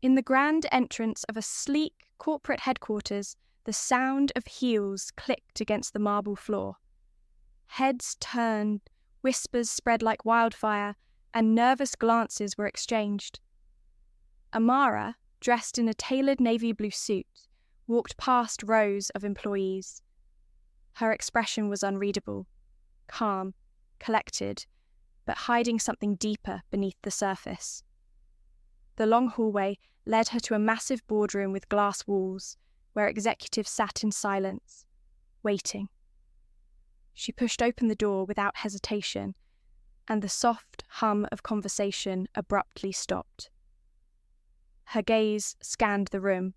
In the grand entrance of a sleek corporate headquarters, the sound of heels clicked against the marble floor. Heads turned, whispers spread like wildfire, and nervous glances were exchanged. Amara, dressed in a tailored navy blue suit, walked past rows of employees. Her expression was unreadable, calm, collected, but hiding something deeper beneath the surface. The long hallway led her to a massive boardroom with glass walls, where executives sat in silence, waiting. She pushed open the door without hesitation, and the soft hum of conversation abruptly stopped. Her gaze scanned the room,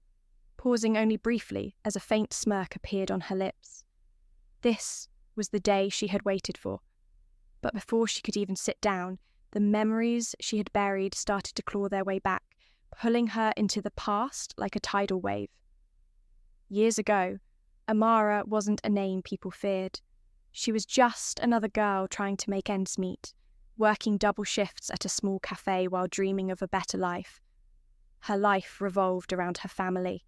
pausing only briefly as a faint smirk appeared on her lips. This was the day she had waited for. But before she could even sit down, the memories she had buried started to claw their way back, pulling her into the past like a tidal wave. Years ago, Amara wasn't a name people feared. She was just another girl trying to make ends meet, working double shifts at a small cafe while dreaming of a better life. Her life revolved around her family,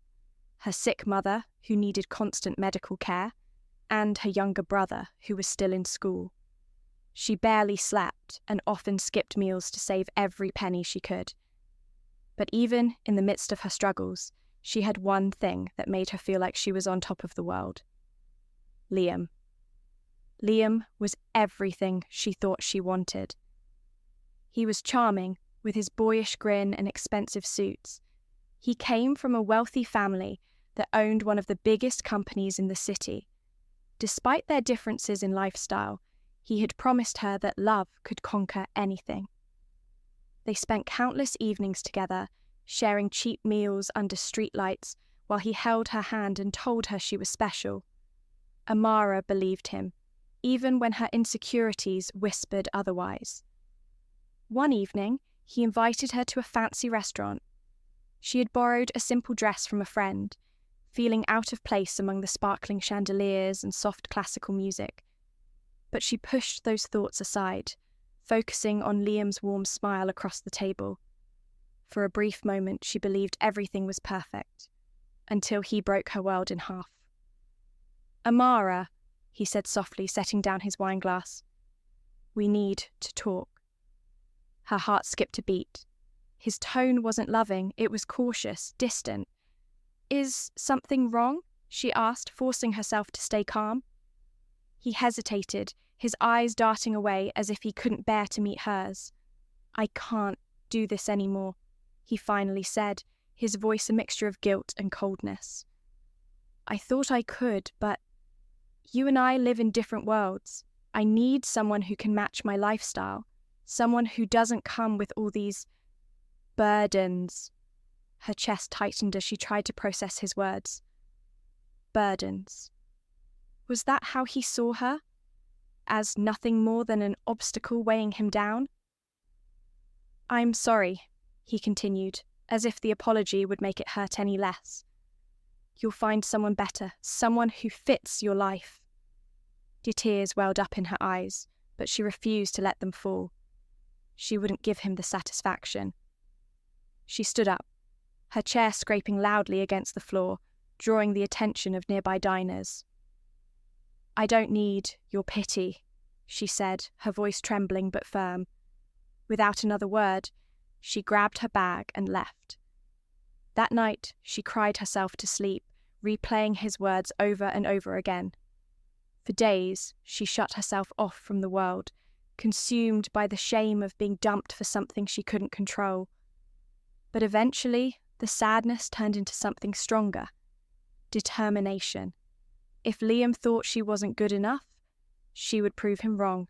her sick mother, who needed constant medical care, and her younger brother, who was still in school. She barely slept and often skipped meals to save every penny she could. But even in the midst of her struggles, she had one thing that made her feel like she was on top of the world. Liam. Liam was everything she thought she wanted. He was charming, with his boyish grin and expensive suits. He came from a wealthy family that owned one of the biggest companies in the city. Despite their differences in lifestyle, he had promised her that love could conquer anything. They spent countless evenings together, sharing cheap meals under streetlights while he held her hand and told her she was special. Amara believed him, even when her insecurities whispered otherwise. One evening, he invited her to a fancy restaurant. She had borrowed a simple dress from a friend, feeling out of place among the sparkling chandeliers and soft classical music. But she pushed those thoughts aside, focusing on Liam's warm smile across the table. For a brief moment, she believed everything was perfect, until he broke her world in half. "Amara," he said softly, setting down his wineglass. "We need to talk." Her heart skipped a beat. His tone wasn't loving, it was cautious, distant. "Is something wrong?" she asked, forcing herself to stay calm. He hesitated, his eyes darting away as if he couldn't bear to meet hers. "I can't do this anymore," he finally said, his voice a mixture of guilt and coldness. "I thought I could, but you and I live in different worlds. I need someone who can match my lifestyle, someone who doesn't come with all these burdens." Her chest tightened as she tried to process his words. Burdens. Was that how he saw her? As nothing more than an obstacle weighing him down? "I'm sorry," he continued, as if the apology would make it hurt any less. "You'll find someone better, someone who fits your life." The tears welled up in her eyes, but she refused to let them fall. She wouldn't give him the satisfaction. She stood up, her chair scraping loudly against the floor, drawing the attention of nearby diners. "I don't need your pity," she said, her voice trembling but firm. Without another word, she grabbed her bag and left. That night, she cried herself to sleep, replaying his words over and over again. For days, she shut herself off from the world, consumed by the shame of being dumped for something she couldn't control. But eventually, the sadness turned into something stronger. Determination. If Liam thought she wasn't good enough, she would prove him wrong.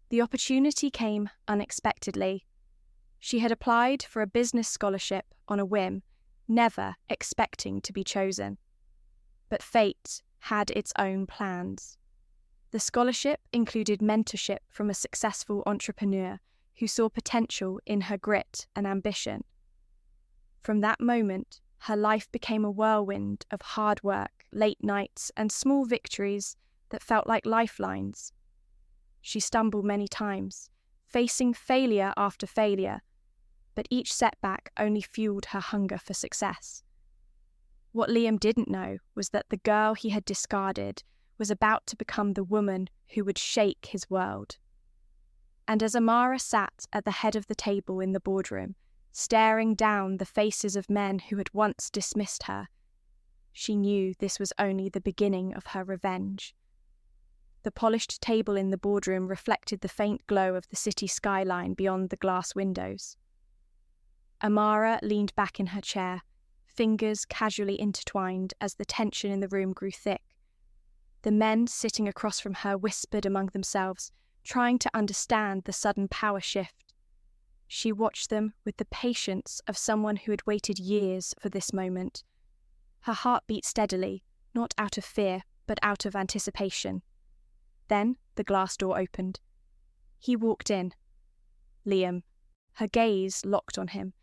The opportunity came unexpectedly. She had applied for a business scholarship on a whim, never expecting to be chosen. But fate had its own plans. The scholarship included mentorship from a successful entrepreneur who saw potential in her grit and ambition. From that moment, her life became a whirlwind of hard work, late nights, and small victories that felt like lifelines. She stumbled many times, facing failure after failure, but each setback only fueled her hunger for success. What Liam didn't know was that the girl he had discarded was about to become the woman who would shake his world. And as Amara sat at the head of the table in the boardroom, staring down the faces of men who had once dismissed her, she knew this was only the beginning of her revenge. The polished table in the boardroom reflected the faint glow of the city skyline beyond the glass windows. Amara leaned back in her chair, fingers casually intertwined as the tension in the room grew thick. The men sitting across from her whispered among themselves, trying to understand the sudden power shift. She watched them with the patience of someone who had waited years for this moment. Her heart beat steadily, not out of fear, but out of anticipation. Then the glass door opened. He walked in. Liam. Her gaze locked on him,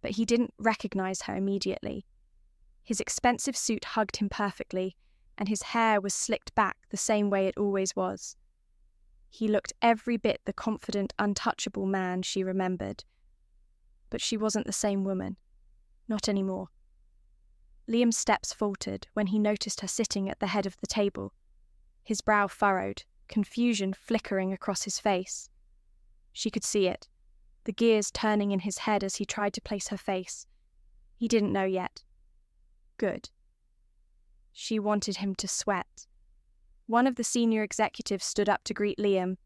but he didn't recognize her immediately. His expensive suit hugged him perfectly, and his hair was slicked back the same way it always was. He looked every bit the confident, untouchable man she remembered. But she wasn't the same woman. Not anymore. Liam's steps faltered when he noticed her sitting at the head of the table. His brow furrowed, confusion flickering across his face. She could see it, the gears turning in his head as he tried to place her face. He didn't know yet. Good. She wanted him to sweat. One of the senior executives stood up to greet Liam.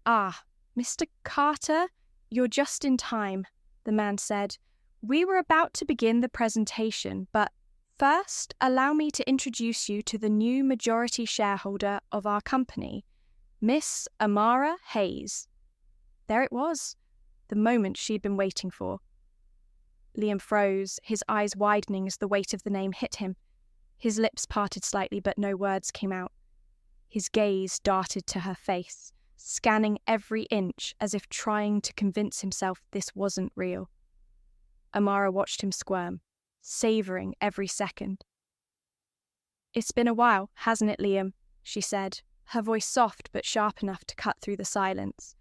"Ah, Mr. Carter, you're just in time," the man said. "We were about to begin the presentation, but first, allow me to introduce you to the new majority shareholder of our company, Miss Amara Hayes." There it was, the moment she'd been waiting for. Liam froze, his eyes widening as the weight of the name hit him. His lips parted slightly, but no words came out. His gaze darted to her face, scanning every inch as if trying to convince himself this wasn't real. Amara watched him squirm, savouring every second. "It's been a while, hasn't it, Liam?" she said, her voice soft but sharp enough to cut through the silence.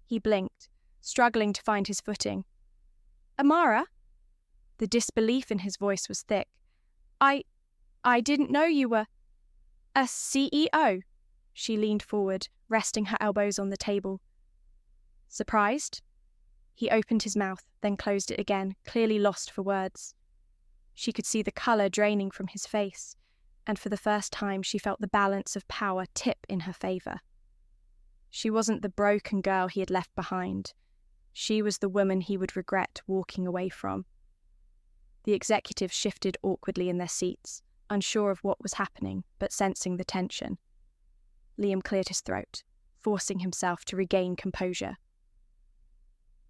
He blinked, struggling to find his footing. "Amara?" The disbelief in his voice was thick. I didn't know you were a CEO." She leaned forward, resting her elbows on the table. "Surprised?" He opened his mouth, then closed it again, clearly lost for words. She could see the colour draining from his face, and for the first time she felt the balance of power tip in her favour. She wasn't the broken girl he had left behind. She was the woman he would regret walking away from. The executives shifted awkwardly in their seats, unsure of what was happening, but sensing the tension. Liam cleared his throat, forcing himself to regain composure.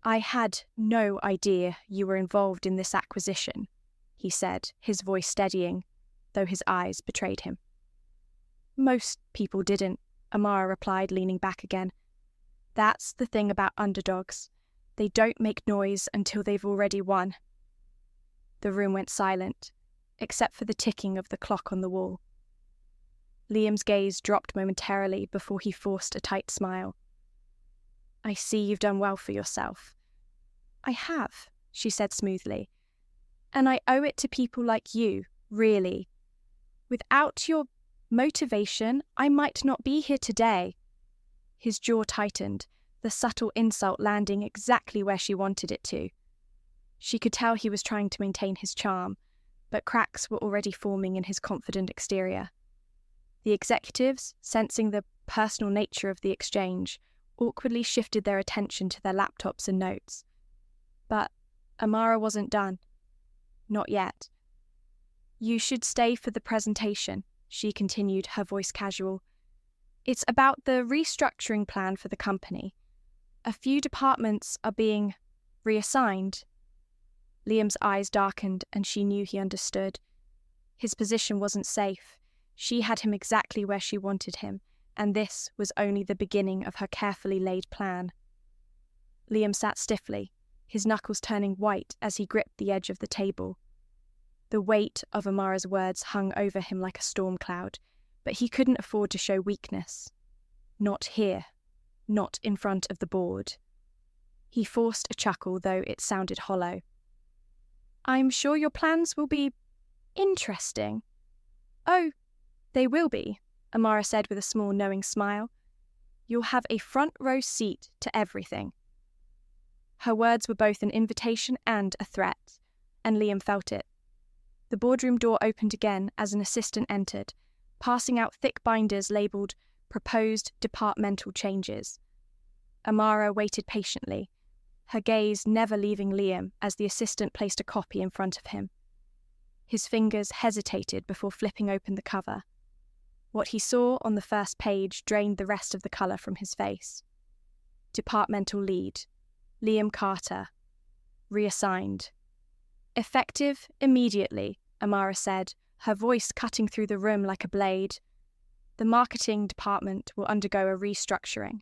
"I had no idea you were involved in this acquisition," he said, his voice steadying, though his eyes betrayed him. "Most people didn't," Amara replied, leaning back again. "That's the thing about underdogs. They don't make noise until they've already won." The room went silent, except for the ticking of the clock on the wall. Liam's gaze dropped momentarily before he forced a tight smile. "I see you've done well for yourself." "I have," she said smoothly. "And I owe it to people like you, really. Without your motivation, I might not be here today." His jaw tightened, the subtle insult landing exactly where she wanted it to. She could tell he was trying to maintain his charm, but cracks were already forming in his confident exterior. The executives, sensing the personal nature of the exchange, awkwardly shifted their attention to their laptops and notes. But Amara wasn't done. Not yet. "You should stay for the presentation," she continued, her voice casual. "It's about the restructuring plan for the company. A few departments are being reassigned." Liam's eyes darkened, and she knew he understood. His position wasn't safe. She had him exactly where she wanted him, and this was only the beginning of her carefully laid plan. Liam sat stiffly, his knuckles turning white as he gripped the edge of the table. The weight of Amara's words hung over him like a storm cloud, but he couldn't afford to show weakness. Not here. Not in front of the board. He forced a chuckle, though it sounded hollow. I'm sure your plans will be interesting. Oh, they will be, Amara said with a small knowing smile. You'll have a front row seat to everything. Her words were both an invitation and a threat, and Liam felt it. The boardroom door opened again as an assistant entered, passing out thick binders labelled Proposed Departmental Changes. Amara waited patiently, her gaze never leaving Liam as the assistant placed a copy in front of him. His fingers hesitated before flipping open the cover. What he saw on the first page drained the rest of the colour from his face. Departmental Lead, Liam Carter, reassigned. Effective immediately, Amara said, her voice cutting through the room like a blade. The marketing department will undergo a restructuring.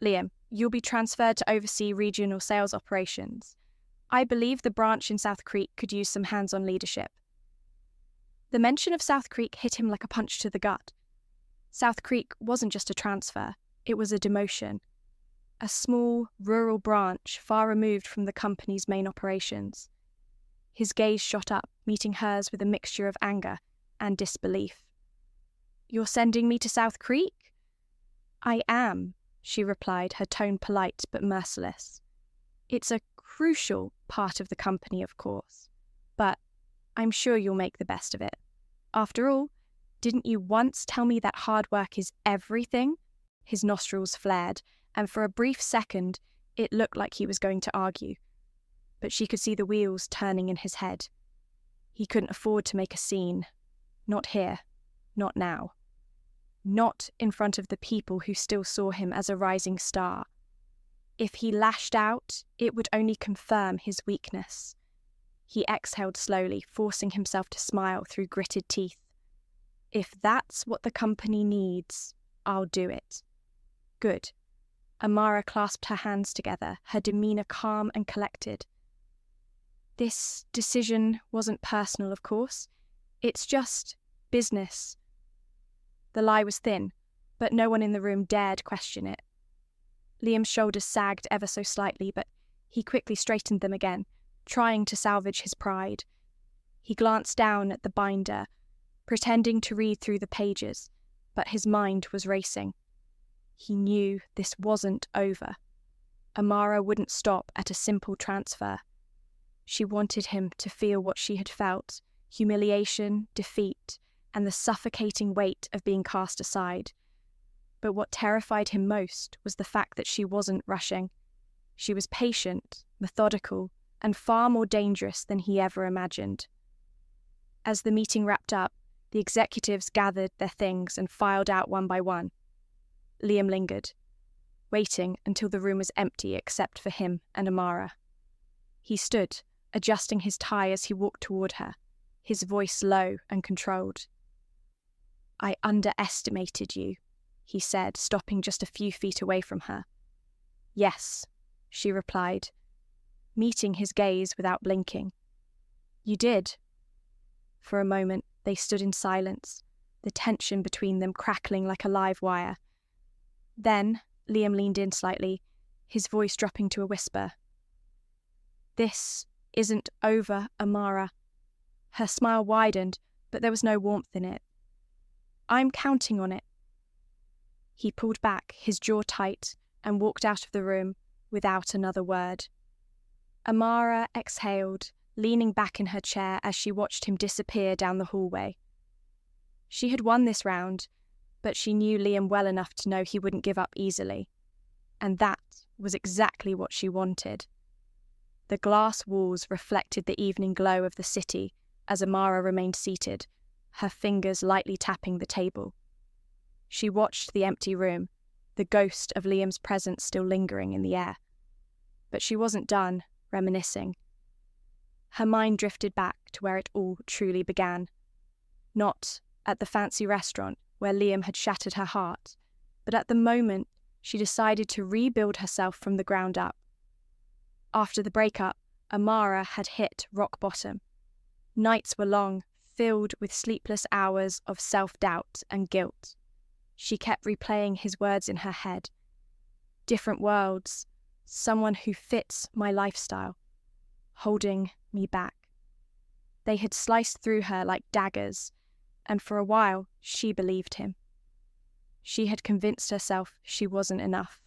Liam, you'll be transferred to oversee regional sales operations. I believe the branch in South Creek could use some hands-on leadership. The mention of South Creek hit him like a punch to the gut. South Creek wasn't just a transfer, it was a demotion. A small, rural branch far removed from the company's main operations. His gaze shot up, meeting hers with a mixture of anger and disbelief. You're sending me to South Creek? I am, she replied, her tone polite but merciless. It's a crucial part of the company, of course, but I'm sure you'll make the best of it. After all, didn't you once tell me that hard work is everything? His nostrils flared, and for a brief second, it looked like he was going to argue. But she could see the wheels turning in his head. He couldn't afford to make a scene. Not here. Not now. Not in front of the people who still saw him as a rising star. If he lashed out, it would only confirm his weakness. He exhaled slowly, forcing himself to smile through gritted teeth. If that's what the company needs, I'll do it. Good. Amara clasped her hands together, her demeanour calm and collected. This decision wasn't personal, of course. It's just business. The lie was thin, but no one in the room dared question it. Liam's shoulders sagged ever so slightly, but he quickly straightened them again, trying to salvage his pride. He glanced down at the binder, pretending to read through the pages, but his mind was racing. He knew this wasn't over. Amara wouldn't stop at a simple transfer. She wanted him to feel what she had felt, humiliation, defeat, and the suffocating weight of being cast aside. But what terrified him most was the fact that she wasn't rushing. She was patient, methodical, and far more dangerous than he ever imagined. As the meeting wrapped up, the executives gathered their things and filed out one by one. Liam lingered, waiting until the room was empty except for him and Amara. He stood, adjusting his tie as he walked toward her, his voice low and controlled. I underestimated you, he said, stopping just a few feet away from her. Yes, she replied, meeting his gaze without blinking. You did. For a moment, they stood in silence, the tension between them crackling like a live wire. Then, Liam leaned in slightly, his voice dropping to a whisper. This isn't over, Amara. Her smile widened, but there was no warmth in it. I'm counting on it. He pulled back, his jaw tight, and walked out of the room without another word. Amara exhaled, leaning back in her chair as she watched him disappear down the hallway. She had won this round, but she knew Liam well enough to know he wouldn't give up easily. And that was exactly what she wanted. The glass walls reflected the evening glow of the city as Amara remained seated, her fingers lightly tapping the table. She watched the empty room, the ghost of Liam's presence still lingering in the air. But she wasn't done reminiscing. Her mind drifted back to where it all truly began. Not at the fancy restaurant where Liam had shattered her heart, but at the moment she decided to rebuild herself from the ground up. After the breakup, Amara had hit rock bottom. Nights were long, filled with sleepless hours of self-doubt and guilt. She kept replaying his words in her head. Different worlds, someone who fits my lifestyle, holding me back. They had sliced through her like daggers, and for a while she believed him. She had convinced herself she wasn't enough.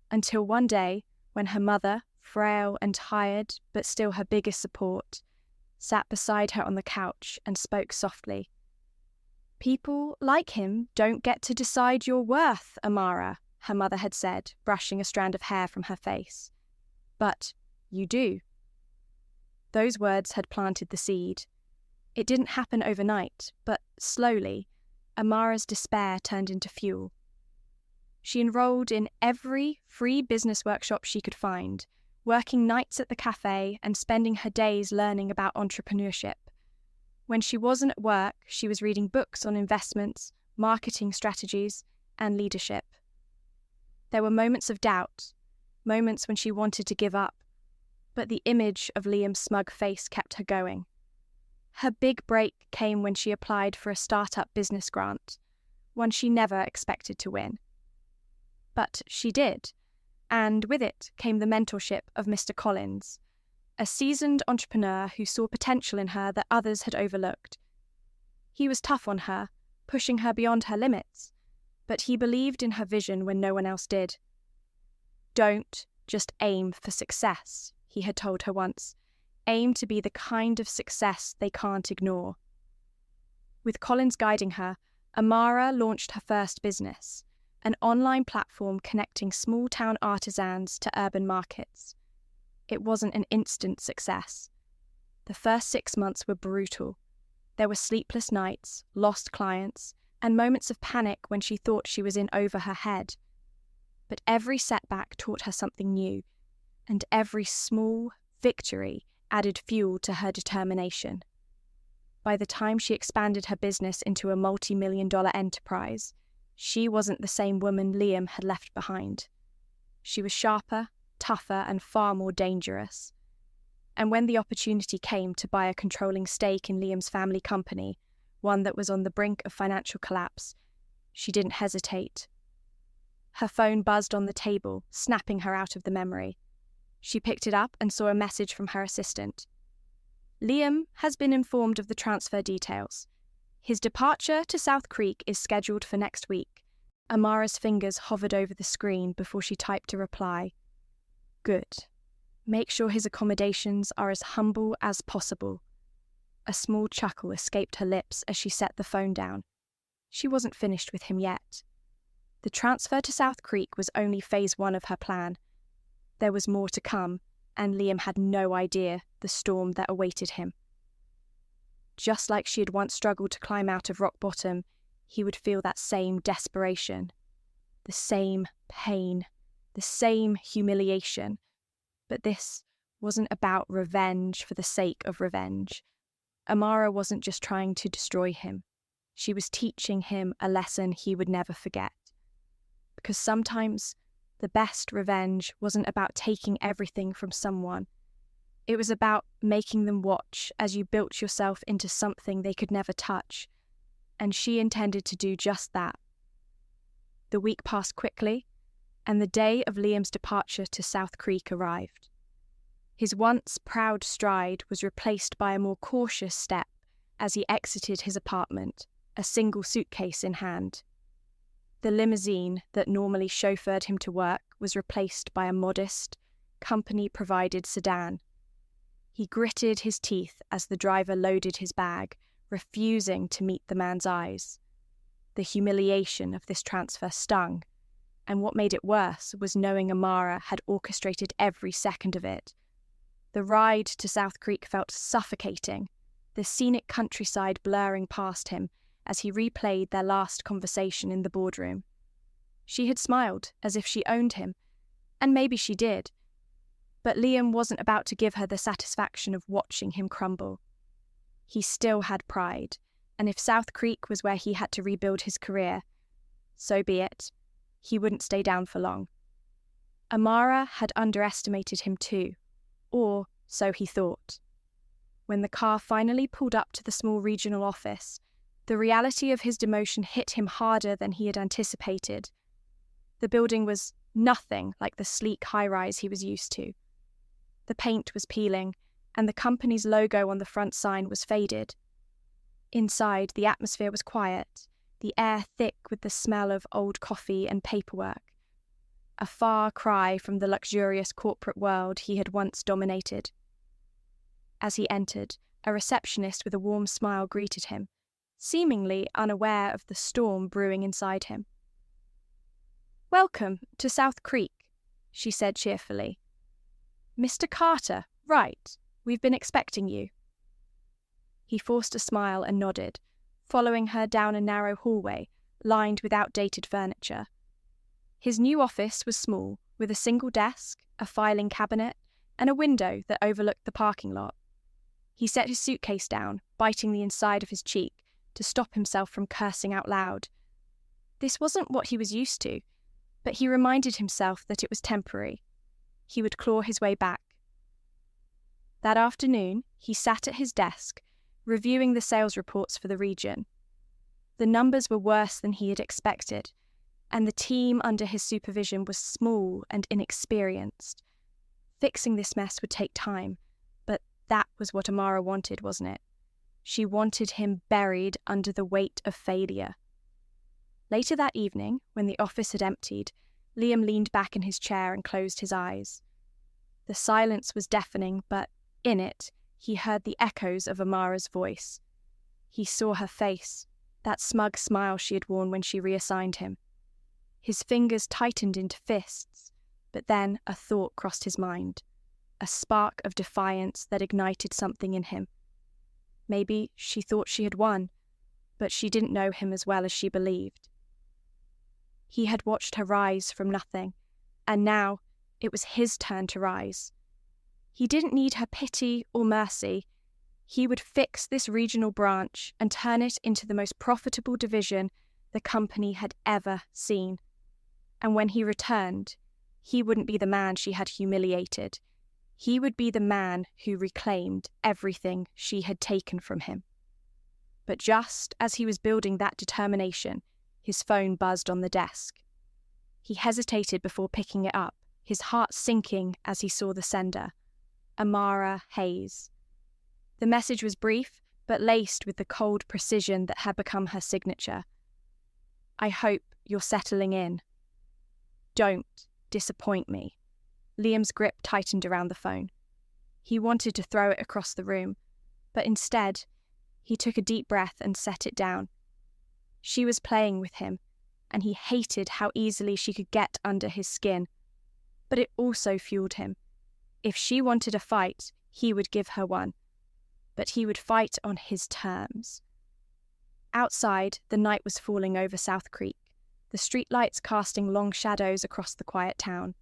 Until one day, when her mother, frail and tired but still her biggest support, sat beside her on the couch and spoke softly. "People like him don't get to decide your worth, Amara," her mother had said, brushing a strand of hair from her face. "But you do." Those words had planted the seed. It didn't happen overnight, but slowly, Amara's despair turned into fuel. She enrolled in every free business workshop she could find, working nights at the cafe and spending her days learning about entrepreneurship. When she wasn't at work, she was reading books on investments, marketing strategies, and leadership. There were moments of doubt, moments when she wanted to give up, but the image of Liam's smug face kept her going. Her big break came when she applied for a startup business grant, one she never expected to win. But she did, and with it came the mentorship of Mr. Collins, a seasoned entrepreneur who saw potential in her that others had overlooked. He was tough on her, pushing her beyond her limits, but he believed in her vision when no one else did. "Don't just aim for success," he had told her once. "Aim to be the kind of success they can't ignore." With Collins guiding her, Amara launched her first business, an online platform connecting small-town artisans to urban markets. It wasn't an instant success. The first 6 months were brutal. There were sleepless nights, lost clients, and moments of panic when she thought she was in over her head. But every setback taught her something new, and every small victory added fuel to her determination. By the time she expanded her business into a multi-million-dollar enterprise, she wasn't the same woman Liam had left behind. She was sharper, tougher, and far more dangerous. And when the opportunity came to buy a controlling stake in Liam's family company, one that was on the brink of financial collapse, she didn't hesitate. Her phone buzzed on the table, snapping her out of the memory. She picked it up and saw a message from her assistant. "Liam has been informed of the transfer details. His departure to South Creek is scheduled for next week." Amara's fingers hovered over the screen before she typed a reply. "Good. Make sure his accommodations are as humble as possible." A small chuckle escaped her lips as she set the phone down. She wasn't finished with him yet. The transfer to South Creek was only phase 1 of her plan. There was more to come, and Liam had no idea the storm that awaited him. Just like she had once struggled to climb out of rock bottom, he would feel that same desperation, the same pain, the same humiliation. But this wasn't about revenge for the sake of revenge. Amara wasn't just trying to destroy him. She was teaching him a lesson he would never forget. Because sometimes the best revenge wasn't about taking everything from someone. It was about making them watch as you built yourself into something they could never touch. And she intended to do just that. The week passed quickly, and the day of Liam's departure to South Creek arrived. His once proud stride was replaced by a more cautious step as he exited his apartment, a single suitcase in hand. The limousine that normally chauffeured him to work was replaced by a modest, company-provided sedan. He gritted his teeth as the driver loaded his bag, refusing to meet the man's eyes. The humiliation of this transfer stung, and what made it worse was knowing Amara had orchestrated every second of it. The ride to South Creek felt suffocating, the scenic countryside blurring past him as he replayed their last conversation in the boardroom. She had smiled as if she owned him, and maybe she did. But Liam wasn't about to give her the satisfaction of watching him crumble. He still had pride, and if South Creek was where he had to rebuild his career, so be it. He wouldn't stay down for long. Amara had underestimated him too, or so he thought. When the car finally pulled up to the small regional office, the reality of his demotion hit him harder than he had anticipated. The building was nothing like the sleek high-rise he was used to. The paint was peeling, and the company's logo on the front sign was faded. Inside, the atmosphere was quiet, the air thick with the smell of old coffee and paperwork, a far cry from the luxurious corporate world he had once dominated. As he entered, a receptionist with a warm smile greeted him, seemingly unaware of the storm brewing inside him. "Welcome to South Creek," she said cheerfully. "Mr. Carter, right, we've been expecting you." He forced a smile and nodded, following her down a narrow hallway lined with outdated furniture. His new office was small, with a single desk, a filing cabinet, and a window that overlooked the parking lot. He set his suitcase down, biting the inside of his cheek, to stop himself from cursing out loud. This wasn't what he was used to, but he reminded himself that it was temporary. He would claw his way back. That afternoon, he sat at his desk, reviewing the sales reports for the region. The numbers were worse than he had expected, and the team under his supervision was small and inexperienced. Fixing this mess would take time, but that was what Amara wanted, wasn't it? She wanted him buried under the weight of failure. Later that evening, when the office had emptied, Liam leaned back in his chair and closed his eyes. The silence was deafening, but in it, he heard the echoes of Amara's voice. He saw her face, that smug smile she had worn when she reassigned him. His fingers tightened into fists, but then a thought crossed his mind, a spark of defiance that ignited something in him. Maybe she thought she had won, but she didn't know him as well as she believed. He had watched her rise from nothing, and now it was his turn to rise. He didn't need her pity or mercy. He would fix this regional branch and turn it into the most profitable division the company had ever seen. And when he returned, he wouldn't be the man she had humiliated. He would be the man who reclaimed everything she had taken from him. But just as he was building that determination, his phone buzzed on the desk. He hesitated before picking it up, his heart sinking as he saw the sender. Amara Hayes. The message was brief, but laced with the cold precision that had become her signature. "I hope you're settling in. Don't disappoint me." Liam's grip tightened around the phone. He wanted to throw it across the room, but instead, he took a deep breath and set it down. She was playing with him, and he hated how easily she could get under his skin. But it also fueled him. If she wanted a fight, he would give her one. But he would fight on his terms. Outside, the night was falling over South Creek, the streetlights casting long shadows across the quiet town.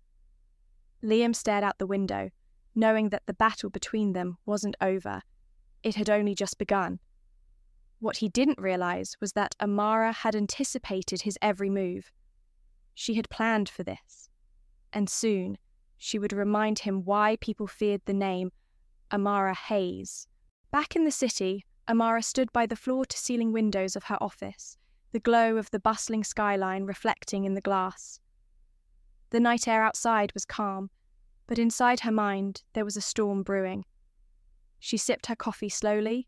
Liam stared out the window, knowing that the battle between them wasn't over. It had only just begun. What he didn't realize was that Amara had anticipated his every move. She had planned for this. And soon, she would remind him why people feared the name Amara Hayes. Back in the city, Amara stood by the floor-to-ceiling windows of her office, the glow of the bustling skyline reflecting in the glass. The night air outside was calm, but inside her mind there was a storm brewing. She sipped her coffee slowly,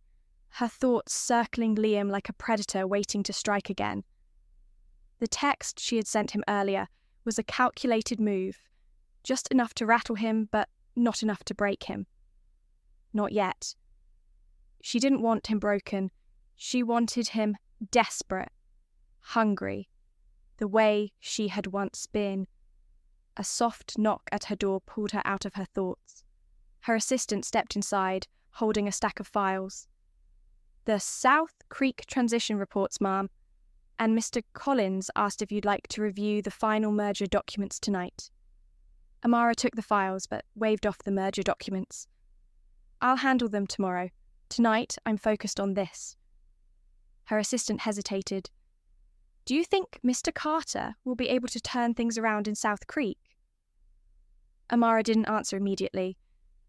her thoughts circling Liam like a predator waiting to strike again. The text she had sent him earlier was a calculated move, just enough to rattle him, but not enough to break him. Not yet. She didn't want him broken. She wanted him desperate, hungry, the way she had once been. A soft knock at her door pulled her out of her thoughts. Her assistant stepped inside, holding a stack of files. "The South Creek transition reports, ma'am, and Mr. Collins asked if you'd like to review the final merger documents tonight." Amara took the files, but waved off the merger documents. "I'll handle them tomorrow. Tonight, I'm focused on this." Her assistant hesitated. "Do you think Mr. Carter will be able to turn things around in South Creek?" Amara didn't answer immediately.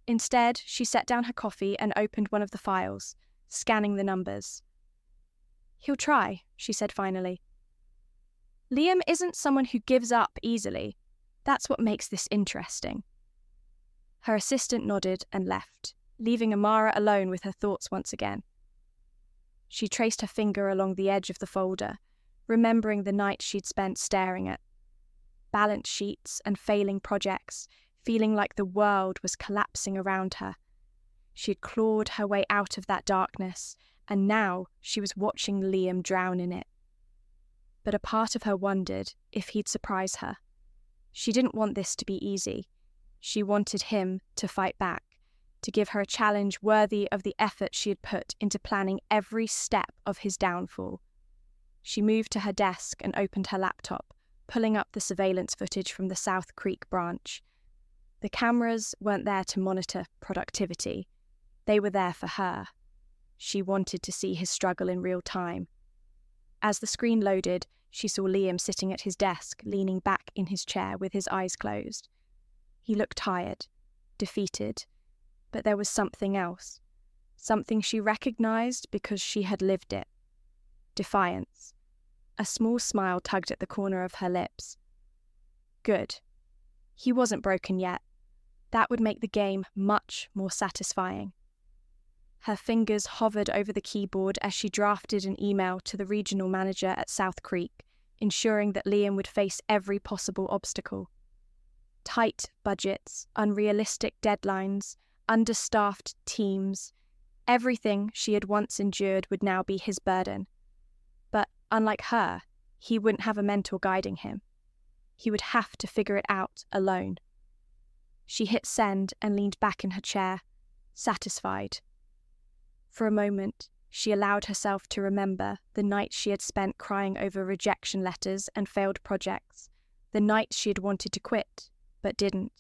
Instead, she set down her coffee and opened one of the files, scanning the numbers. "He'll try," she said finally. "Liam isn't someone who gives up easily. That's what makes this interesting. Her assistant nodded and left, leaving Amara alone with her thoughts once again. She traced her finger along the edge of the folder, remembering the night she'd spent staring at balance sheets and failing projects, feeling like the world was collapsing around her. She had clawed her way out of that darkness, and now she was watching Liam drown in it. But a part of her wondered if he'd surprise her. She didn't want this to be easy. She wanted him to fight back, to give her a challenge worthy of the effort she had put into planning every step of his downfall. She moved to her desk and opened her laptop, pulling up the surveillance footage from the South Creek branch. The cameras weren't there to monitor productivity. They were there for her. She wanted to see his struggle in real time. As the screen loaded, she saw Liam sitting at his desk, leaning back in his chair with his eyes closed. He looked tired, defeated, but there was something else, something she recognized because she had lived it. Defiance. A small smile tugged at the corner of her lips. Good. He wasn't broken yet. That would make the game much more satisfying. Her fingers hovered over the keyboard as she drafted an email to the regional manager at South Creek, ensuring that Liam would face every possible obstacle. Tight budgets, unrealistic deadlines, understaffed teams, everything she had once endured would now be his burden. But unlike her, he wouldn't have a mentor guiding him. He would have to figure it out alone. She hit send and leaned back in her chair, satisfied. For a moment, she allowed herself to remember the night she had spent crying over rejection letters and failed projects, the night she had wanted to quit, but didn't.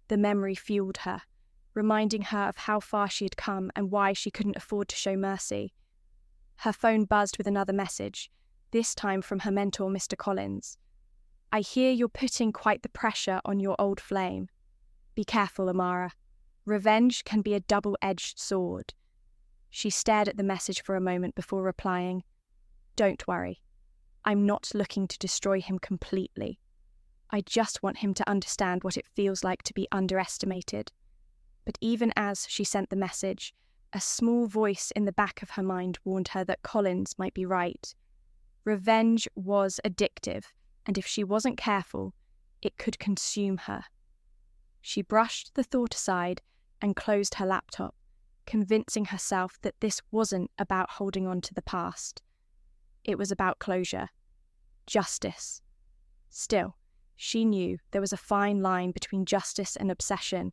The memory fueled her, reminding her of how far she had come and why she couldn't afford to show mercy. Her phone buzzed with another message, this time from her mentor, Mr. Collins. I hear you're putting quite the pressure on your old flame. Be careful, Amara. Revenge can be a double-edged sword. She stared at the message for a moment before replying, Don't worry. I'm not looking to destroy him completely. I just want him to understand what it feels like to be underestimated. But even as she sent the message, a small voice in the back of her mind warned her that Collins might be right. Revenge was addictive, and if she wasn't careful, it could consume her. She brushed the thought aside and closed her laptop, convincing herself that this wasn't about holding on to the past. It was about closure. Justice. Still, she knew there was a fine line between justice and obsession,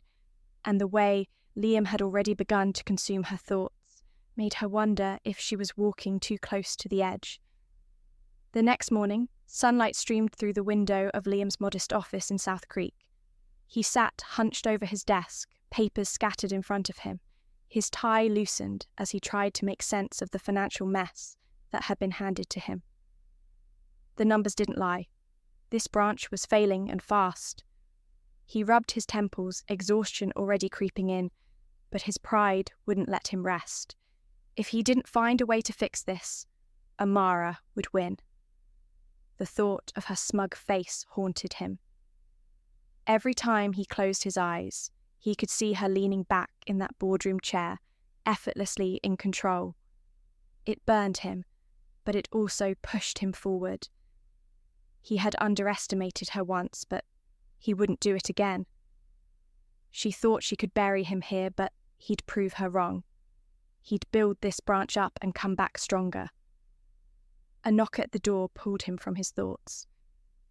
and the way Liam had already begun to consume her thoughts made her wonder if she was walking too close to the edge. The next morning, sunlight streamed through the window of Liam's modest office in South Creek. He sat hunched over his desk, papers scattered in front of him. His tie loosened as he tried to make sense of the financial mess that had been handed to him. The numbers didn't lie. This branch was failing and fast. He rubbed his temples, exhaustion already creeping in, but his pride wouldn't let him rest. If he didn't find a way to fix this, Amara would win. The thought of her smug face haunted him. Every time he closed his eyes, he could see her leaning back in that boardroom chair, effortlessly in control. It burned him, but it also pushed him forward. He had underestimated her once, but he wouldn't do it again. She thought she could bury him here, but he'd prove her wrong. He'd build this branch up and come back stronger. A knock at the door pulled him from his thoughts.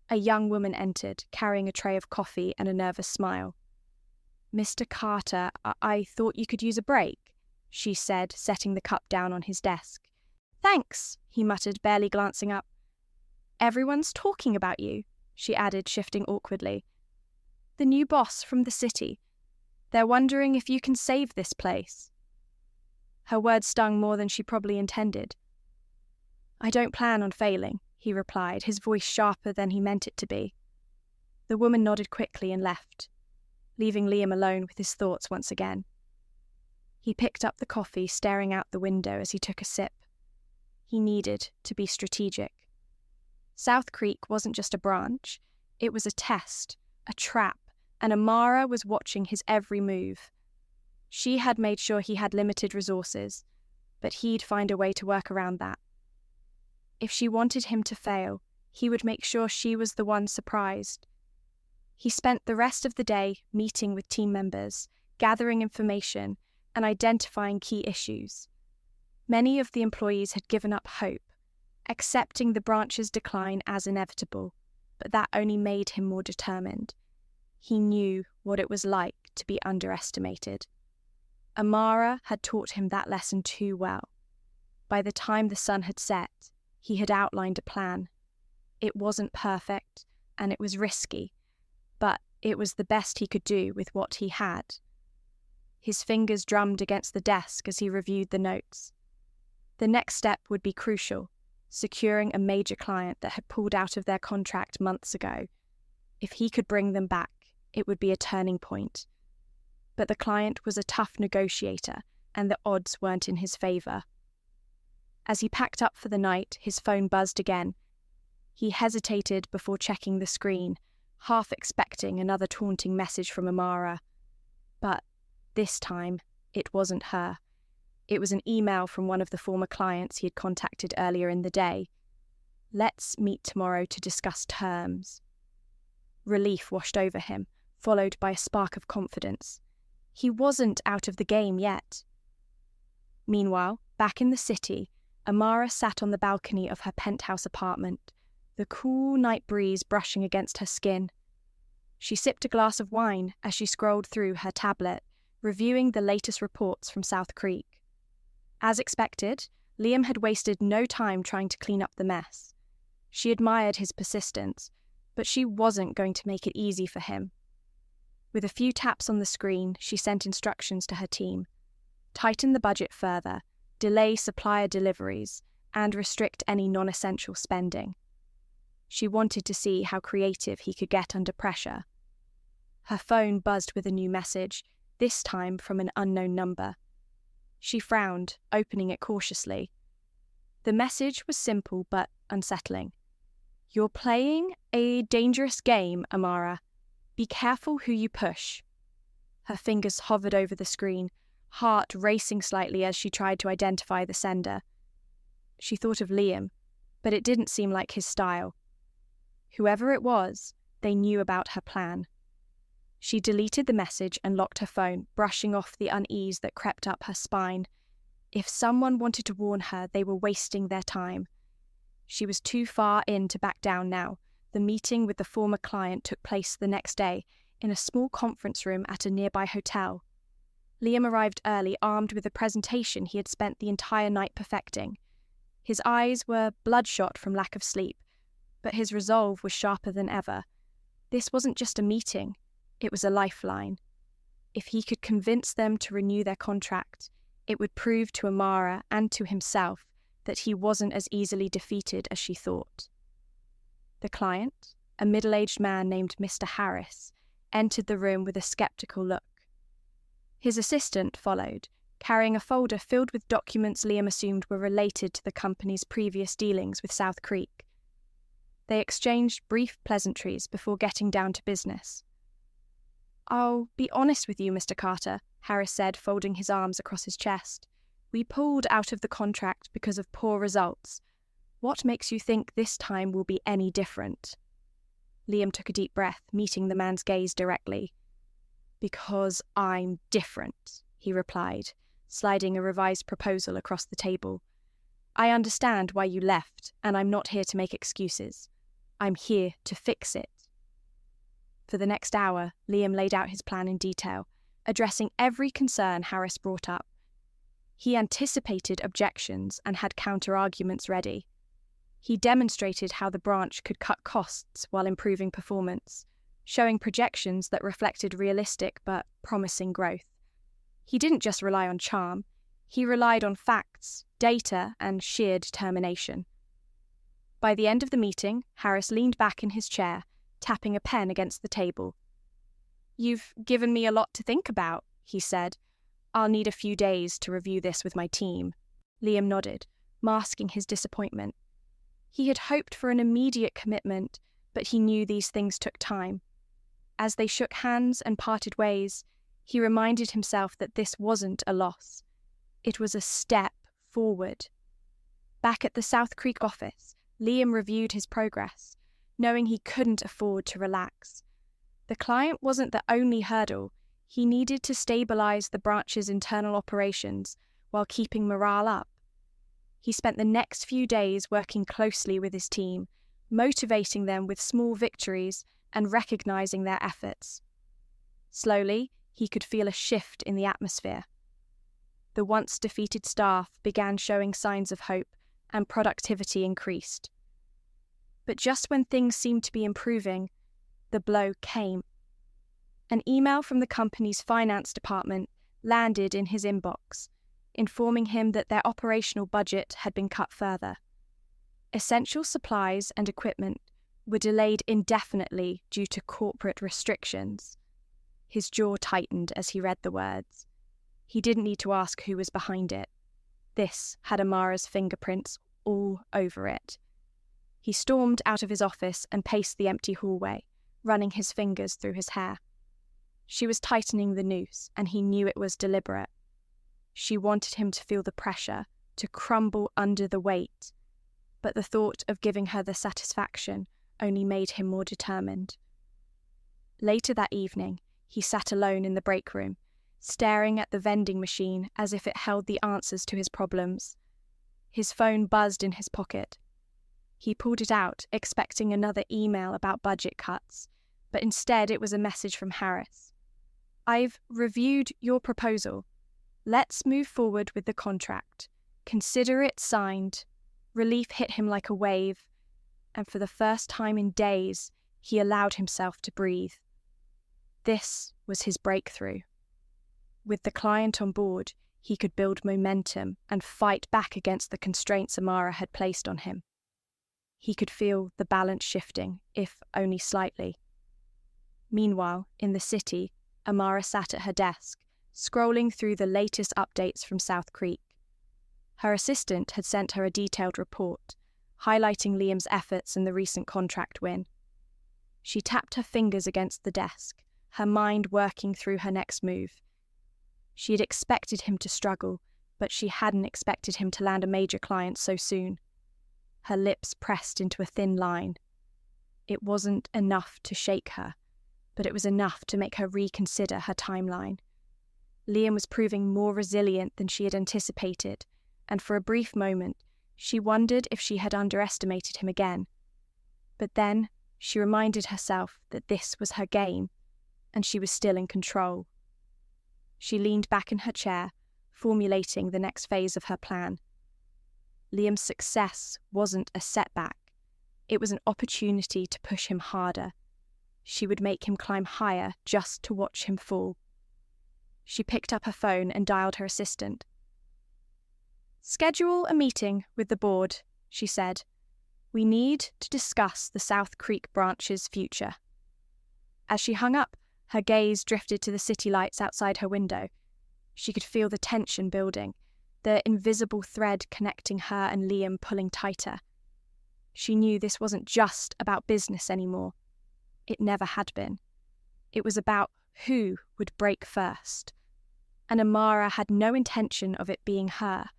A young woman entered, carrying a tray of coffee and a nervous smile. Mr. Carter, I thought you could use a break, she said, setting the cup down on his desk. Thanks, he muttered, barely glancing up. Everyone's talking about you, she added, shifting awkwardly. The new boss from the city. They're wondering if you can save this place. Her words stung more than she probably intended. I don't plan on failing, he replied, his voice sharper than he meant it to be. The woman nodded quickly and left, leaving Liam alone with his thoughts once again. He picked up the coffee, staring out the window as he took a sip. He needed to be strategic. South Creek wasn't just a branch, It was a test, a trap, and Amara was watching his every move. She had made sure he had limited resources, but he'd find a way to work around that. If she wanted him to fail, he would make sure she was the one surprised. He spent the rest of the day meeting with team members, gathering information, and identifying key issues. Many of the employees had given up hope, accepting the branch's decline as inevitable, but that only made him more determined. He knew what it was like to be underestimated. Amara had taught him that lesson too well. By the time the sun had set, he had outlined a plan. It wasn't perfect, and it was risky, but it was the best he could do with what he had. His fingers drummed against the desk as he reviewed the notes. The next step would be crucial, securing a major client that had pulled out of their contract months ago. If he could bring them back, it would be a turning point. But the client was a tough negotiator, and the odds weren't in his favour. As he packed up for the night, his phone buzzed again. He hesitated before checking the screen, half expecting another taunting message from Amara. But this time, it wasn't her. It was an email from one of the former clients he had contacted earlier in the day. "Let's meet tomorrow to discuss terms." Relief washed over him, followed by a spark of confidence. He wasn't out of the game yet. Meanwhile, back in the city, Amara sat on the balcony of her penthouse apartment, the cool night breeze brushing against her skin. She sipped a glass of wine as she scrolled through her tablet, reviewing the latest reports from South Creek. As expected, Liam had wasted no time trying to clean up the mess. She admired his persistence, but she wasn't going to make it easy for him. With a few taps on the screen, she sent instructions to her team. Tighten the budget further, delay supplier deliveries, and restrict any non-essential spending. She wanted to see how creative he could get under pressure. Her phone buzzed with a new message, this time from an unknown number. She frowned, opening it cautiously. The message was simple but unsettling. "You're playing a dangerous game, Amara. Be careful who you push." Her fingers hovered over the screen, heart racing slightly as she tried to identify the sender. She thought of Liam, but it didn't seem like his style. Whoever it was, they knew about her plan. She deleted the message and locked her phone, brushing off the unease that crept up her spine. If someone wanted to warn her, they were wasting their time. She was too far in to back down now. The meeting with the former client took place the next day, in a small conference room at a nearby hotel. Liam arrived early, armed with a presentation he had spent the entire night perfecting. His eyes were bloodshot from lack of sleep, but his resolve was sharper than ever. This wasn't just a meeting, it was a lifeline. If he could convince them to renew their contract, it would prove to Amara and to himself that he wasn't as easily defeated as she thought. The client, a middle-aged man named Mr. Harris, entered the room with a skeptical look. His assistant followed, carrying a folder filled with documents Liam assumed were related to the company's previous dealings with South Creek. They exchanged brief pleasantries before getting down to business. "I'll be honest with you, Mr. Carter," Harris said, folding his arms across his chest. "We pulled out of the contract because of poor results. What makes you think this time will be any different?" Liam took a deep breath, meeting the man's gaze directly. "Because I'm different," he replied, sliding a revised proposal across the table. "I understand why you left, and I'm not here to make excuses. I'm here to fix it." For the next hour, Liam laid out his plan in detail, addressing every concern Harris brought up. He anticipated objections and had counter-arguments ready. He demonstrated how the branch could cut costs while improving performance, showing projections that reflected realistic but promising growth. He didn't just rely on charm, he relied on facts, data, and sheer determination. By the end of the meeting, Harris leaned back in his chair, tapping a pen against the table. "You've given me a lot to think about," he said. "I'll need a few days to review this with my team." Liam nodded, masking his disappointment. He had hoped for an immediate commitment, but he knew these things took time. As they shook hands and parted ways, he reminded himself that this wasn't a loss. It was a step forward. Back at the South Creek office, Liam reviewed his progress, knowing he couldn't afford to relax. The client wasn't the only hurdle. He needed to stabilize the branch's internal operations while keeping morale up. He spent the next few days working closely with his team, motivating them with small victories and recognizing their efforts. Slowly, he could feel a shift in the atmosphere. The once defeated staff began showing signs of hope, and productivity increased. But just when things seemed to be improving, the blow came. An email from the company's finance department landed in his inbox, informing him that their operational budget had been cut further. Essential supplies and equipment were delayed indefinitely due to corporate restrictions. His jaw tightened as he read the words. He didn't need to ask who was behind it. This had Amara's fingerprints all over it. He stormed out of his office and paced the empty hallway, running his fingers through his hair. She was tightening the noose, and he knew it was deliberate. She wanted him to feel the pressure, to crumble under the weight, but the thought of giving her the satisfaction only made him more determined. Later that evening, he sat alone in the break room, staring at the vending machine as if it held the answers to his problems. His phone buzzed in his pocket. He pulled it out, expecting another email about budget cuts, but instead it was a message from Harris. "I've reviewed your proposal. Let's move forward with the contract. Consider it signed." Relief hit him like a wave, and for the first time in days, he allowed himself to breathe. This was his breakthrough. With the client on board, he could build momentum and fight back against the constraints Amara had placed on him. He could feel the balance shifting, if only slightly. Meanwhile, in the city, Amara sat at her desk, scrolling through the latest updates from South Creek. Her assistant had sent her a detailed report, highlighting Liam's efforts and the recent contract win. She tapped her fingers against the desk, her mind working through her next move. She had expected him to struggle, but she hadn't expected him to land a major client so soon. Her lips pressed into a thin line. It wasn't enough to shake her, but it was enough to make her reconsider her timeline. Liam was proving more resilient than she had anticipated, and for a brief moment, she wondered if she had underestimated him again. But then, she reminded herself that this was her game, and she was still in control. She leaned back in her chair, formulating the next phase of her plan. Liam's success wasn't a setback. It was an opportunity to push him harder. She would make him climb higher just to watch him fall. She picked up her phone and dialed her assistant. "Schedule a meeting with the board," she said. "We need to discuss the South Creek branch's future." As she hung up, her gaze drifted to the city lights outside her window. She could feel the tension building, the invisible thread connecting her and Liam pulling tighter. She knew this wasn't just about business anymore. It never had been. It was about who would break first. And Amara had no intention of it being her.